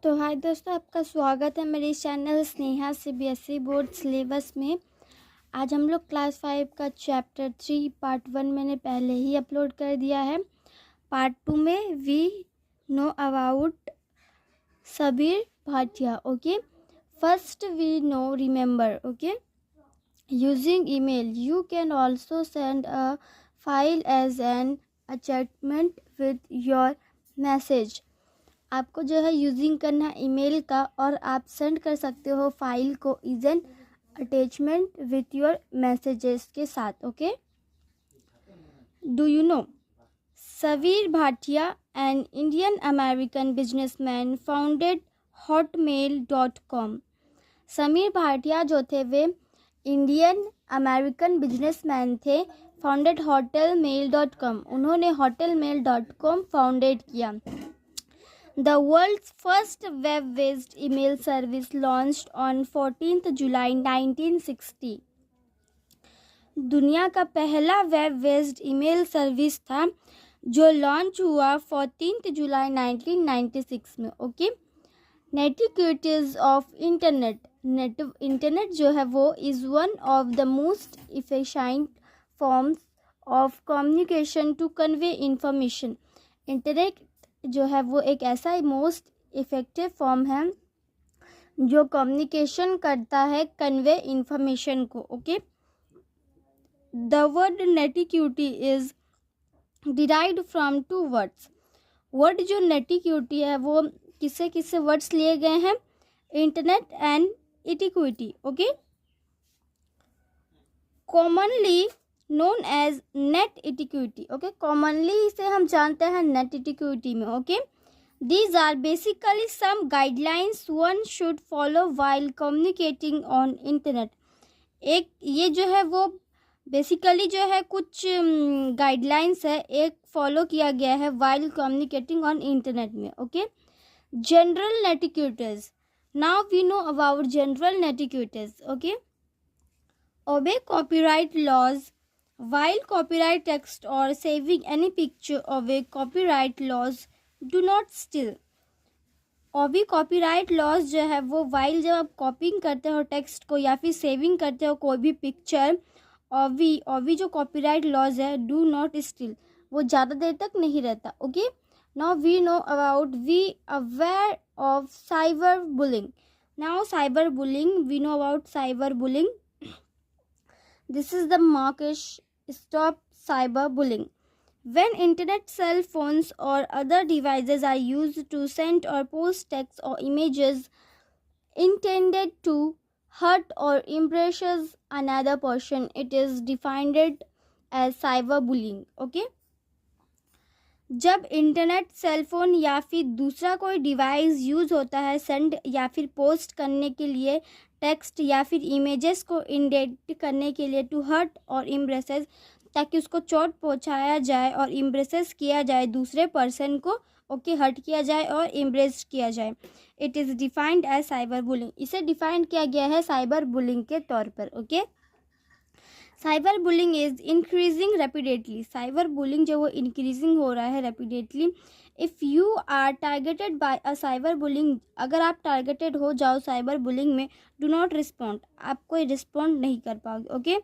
तो हाय दोस्तों, आपका स्वागत है मेरे channel Sneha CBSE board syllabus में। आज हम लोग क्लास 5 का चैप्टर 3 पार्ट 1 मैंने पहले ही अपलोड कर दिया है। पार्ट 2 में we know about Sabeer Bhatia. Okay, first we know remember. Okay, using email you can also send a file as an attachment with your message. आपको जो है यूजिंग करना है ईमेल का, और आप सेंड कर सकते हो फाइल को is an attachment with your messages के साथ। Okay, do you know Sabir Bhatia an Indian American businessman founded hotmail.com। Sameer Bhatia जो थे वे इंडियन अमेरिकन बिजनेसमैन थे। फाउंडेड hotmail.com, उन्होंने hotmail.com फाउंडेड किया। The world's first web-based email service launched on 14th July 1960। दुनिया का पहला वेब बेस्ड ईमेल सर्विस था जो लॉन्च हुआ 14th जुलाई 1996 में। ओके, नेटिक्विटीज ऑफ इंटरनेट जो है वो is one of the most efficient forms of communication to convey information. Internet जो है वो एक ऐसा मोस्ट इफ़ेक्टिव फॉर्म है जो कम्युनिकेशन करता है कन्वे इंफॉर्मेशन को। Okay, the word netiquette is derived from two words. Word जो नेटिक्विटी है वो किससे वर्ड्स लिए गए हैं? Internet and etiquette. Okay, commonly known as net etiquette. Okay, commonly इसे हम जानते हैं नेट इटिक्विटी में। Okay, these are basically some guidelines one should follow while communicating on internet. एक ये जो है वो बेसिकली जो है कुछ गाइडलाइंस है, एक फॉलो किया गया है वाइल कम्युनिकेटिंग ऑन इंटरनेट में। Okay, general netiquettes. Now we know about general netiquettes. Okay, obey copyright laws while copyright text or saving any picture obey copyright laws do not steal। obey copyright laws जो है वो while जब आप कॉपिंग करते हो text को या फिर सेविंग करते हो कोई भी पिक्चर, obey जो copyright laws है do not steal, वो ज़्यादा देर तक नहीं रहता। Okay, now we know about we aware of cyber bullying। now cyber bullying, we know about cyber bullying। This is the mockish stop cyberbullying. When internet cell phones or other devices are used to send or post text or images intended to hurt or embarrass another person, it is defined as cyberbullying. Okay? जब internet, cellphone या फिर दूसरा कोई device use होता है send या फिर post करने के लिए, टेक्स्ट या फिर इमेजेस को इंडेंट करने के लिए, टू हर्ट और इम्प्रेसेस, ताकि उसको चोट पहुंचाया जाए और इम्प्रेसेस किया जाए दूसरे पर्सन को। ओके, हर्ट किया जाए और इम्प्रेस किया जाए, it is defined as cyber bullying. इसे डिफाइन किया गया है साइबर बुलिंग के तौर पर। Okay, cyber bullying is increasing rapidly. Cyber bullying जो वो इंक्रीजिंग हो रहा है rapidly. If you are targeted by a cyber bullying, अगर आप टारगेटेड हो जाओ साइबर बुलिंग में, डू नॉट रिस्पॉन्ड, आप कोई रिस्पॉन्ड नहीं कर पाओगे। Okay,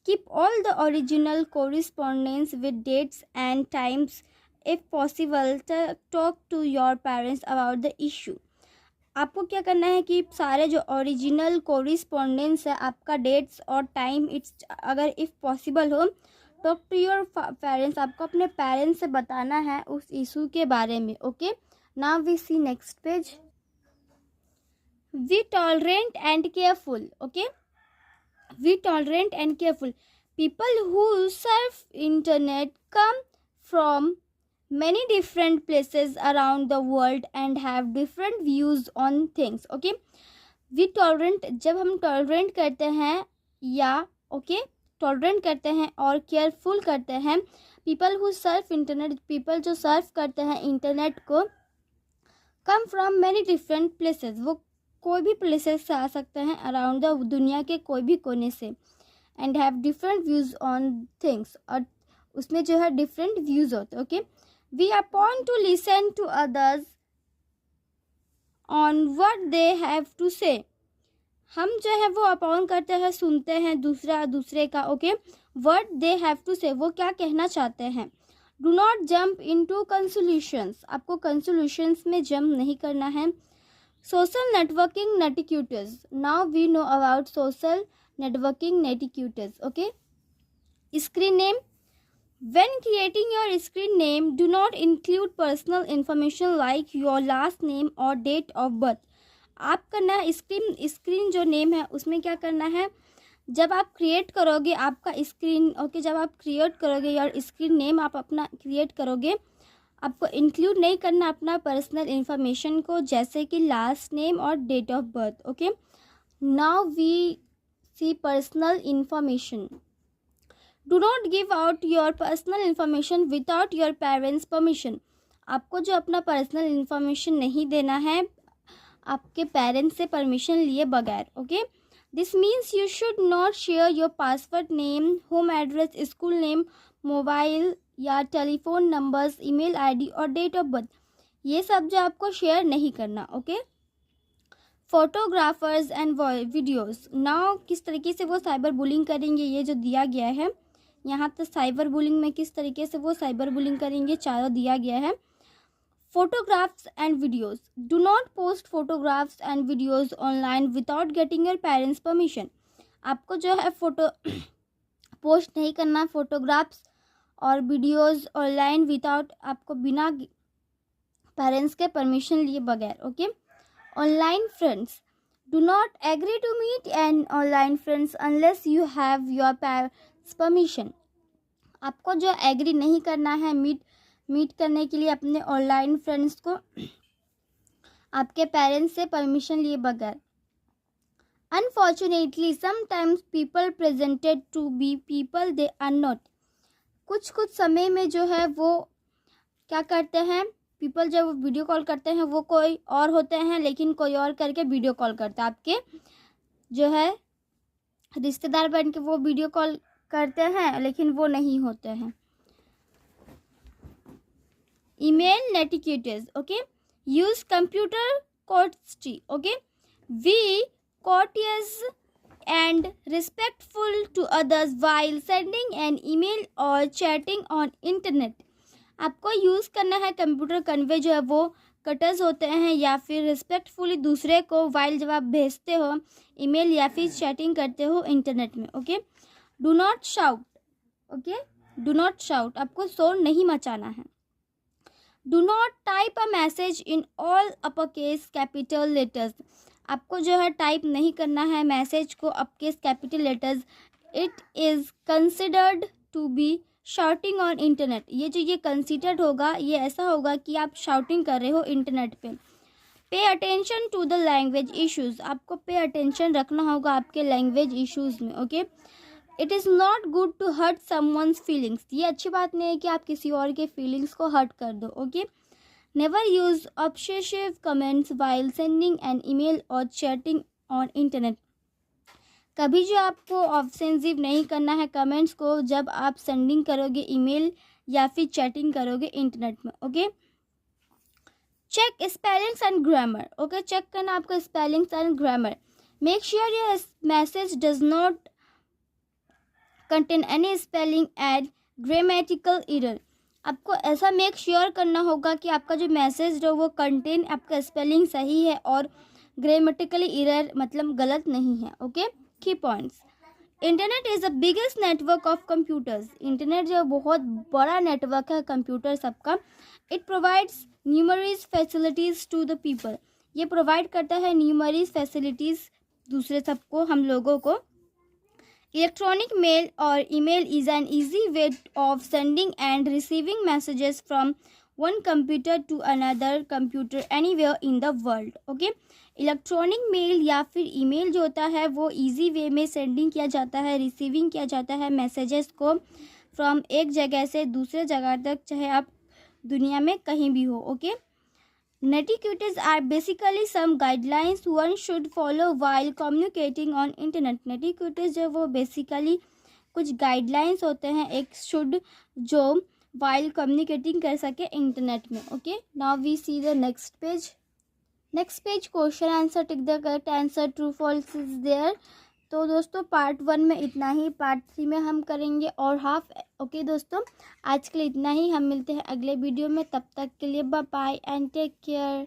keep all the original correspondence with dates and times if possible, talk to your parents about the issue. आपको क्या करना है कि सारे जो ओरिजिनल कोरिस्पॉन्डेंस है, आपका डेट्स और टाइम, इट्स अगर इफ़ पॉसिबल हो, टॉक टू योर पेरेंट्स, आपको अपने पेरेंट्स से बताना है उस इशू के बारे में। Okay, now we see next page. We tolerant and careful. Okay, we tolerant and careful. People who surf internet come from many different places around the world and have different views on things। okay, we tolerant, जब हम tolerant करते हैं या tolerant करते हैं और careful करते हैं, people who surf internet, people जो सर्फ करते हैं इंटरनेट को, come from many different places, वो कोई भी places से आ सकते हैं around the दुनिया के कोई भी कोने से, and have different views on things, और उसमें जो है different views होते हैं। okay, we are born to listen to others on what they have to say. हम जो है वो अपॉन करते हैं, सुनते हैं दूसरे का, okay. What they have to say, वो क्या कहना चाहते हैं। Do not jump into conclusions, आपको कंसोल्यूशंस में जंप नहीं करना है। Social networking netiquettes, now we know about social networking netiquettes, okay. Screen name, when creating your screen name do not include personal information like your last name or date of birth। आप करना है screen जो name है उसमें क्या करना है, जब आप क्रिएट करोगे आपका स्क्रीन, ओके, जब आप क्रिएट करोगे योर स्क्रीन नेम, आप अपना क्रिएट करोगे, आपको इंक्लूड नहीं करना अपना पर्सनल इंफॉर्मेशन को, जैसे कि लास्ट नेम और date of birth, okay. Now we see personal information. Do not give out your personal information without your parents permission. आपको जो अपना पर्सनल इंफॉर्मेशन नहीं देना है आपके पेरेंट्स से परमिशन लिए बगैर, okay. This means you should not share your password, name, home address, school name, mobile या टेलीफोन नंबर्स, ईमेल आईडी और डेट ऑफ बर्थ, ये सब जो आपको शेयर नहीं करना, okay. Photographers and videos, now किस तरीके से वो साइबर बुलिंग करेंगे, ये जो दिया गया है यहाँ तो साइबर बुलिंग में किस तरीके से वो साइबर बुलिंग करेंगे, चारों दिया गया है। Photographs and videos, do not post photographs and videos online without getting your parents permission. आपको जो है फोटो पोस्ट नहीं करना फोटोग्राफ्स और वीडियोस ऑनलाइन विदाउट, आपको बिना पेरेंट्स के परमिशन लिए बगैर, okay. Online friends, do not agree to meet an online friends unless you have your parents permission. आपको जो एग्री नहीं करना है मीट करने के लिए अपने ऑनलाइन फ्रेंड्स को आपके पेरेंट्स से परमिशन लिए बगैर। Unfortunately sometimes people presented to be people they are not. कुछ समय में जो है वो क्या करते हैं, पीपल जब वीडियो कॉल करते हैं वो कोई और होते हैं, लेकिन कोई और करके वीडियो कॉल करता है, आपके जो है रिश्तेदार बन के वो वीडियो कॉल करते हैं लेकिन वो नहीं होते हैं। Email netiquettes, okay. Use computer courtesy, okay, be courteous and respectful to others while sending an email or chatting on internet। आपको यूज़ करना है कंप्यूटर कन्वे जो है वो कटर्स होते हैं या फिर रिस्पेक्टफुली दूसरे को वाइल जब आप भेजते हो ईमेल या फिर चैटिंग करते हो इंटरनेट में, okay. Do not shout, okay, do not shout, आपको शोर नहीं मचाना है। Do not type a message in all upper case capital letters, आपको जो है टाइप नहीं करना है मैसेज को upcase capital letters. It is considered to be shouting on internet, ये कंसिडर्ड होगा, ये ऐसा होगा कि आप शाउटिंग कर रहे हो इंटरनेट पे। Pay attention to the language issues, आपको पे अटेंशन रखना होगा आपके लैंग्वेज इश्यूज़ में, okay. It is not good to hurt someone's feelings, ये अच्छी बात नहीं है कि आप किसी और के फीलिंग्स को हर्ट कर दो, okay. Never use obsessive comments while sending an email और चैटिंग ऑन इंटरनेट, कभी जो आपको ऑफेंसिव नहीं करना है कमेंट्स को जब आप सेंडिंग करोगे ईमेल या फिर चैटिंग करोगे इंटरनेट में, okay. Check spellings and grammar, okay, check करना आपका spellings and grammar. Make sure your message does not contain any spelling and grammatical error, आपको ऐसा मेक श्योर करना होगा कि आपका जो मैसेज जो वो कंटेन आपका स्पेलिंग सही है और ग्रामेटिकली एरर मतलब गलत नहीं है, okay. Key points, internet is the biggest network of computers, internet जो बहुत बड़ा नेटवर्क है कंप्यूटर सबका। It provides numerous facilities to the people, ये प्रोवाइड करता है न्यूमरस फैसिलिटीज़ दूसरे सबको, हम लोगों को। इलेक्ट्रॉनिक मेल और email is an easy way of sending and receiving messages from one computer to another computer anywhere in the world, okay. Electronic mail या फिर ईमेल जो होता है वो इजी वे में सेंडिंग किया जाता है, रिसीविंग किया जाता है मैसेजेस को फ्रॉम एक जगह से दूसरे जगह तक, चाहे आप दुनिया में कहीं भी हो, okay. Netiquettes are basically some guidelines one should follow while communicating on internet, netiquettes जो वो बेसिकली कुछ गाइडलाइंस होते हैं एक शुड जो वाइल कम्युनिकेटिंग कर सके इंटरनेट में, okay. Now we see the next page. Next page question answer, tick the correct answer, true false is there. तो दोस्तों पार्ट 1 में इतना ही, पार्ट 3 में हम करेंगे और हाफ। ओके दोस्तों, आज के लिए इतना ही, हम मिलते हैं अगले वीडियो में, तब तक के लिए bye bye and take care.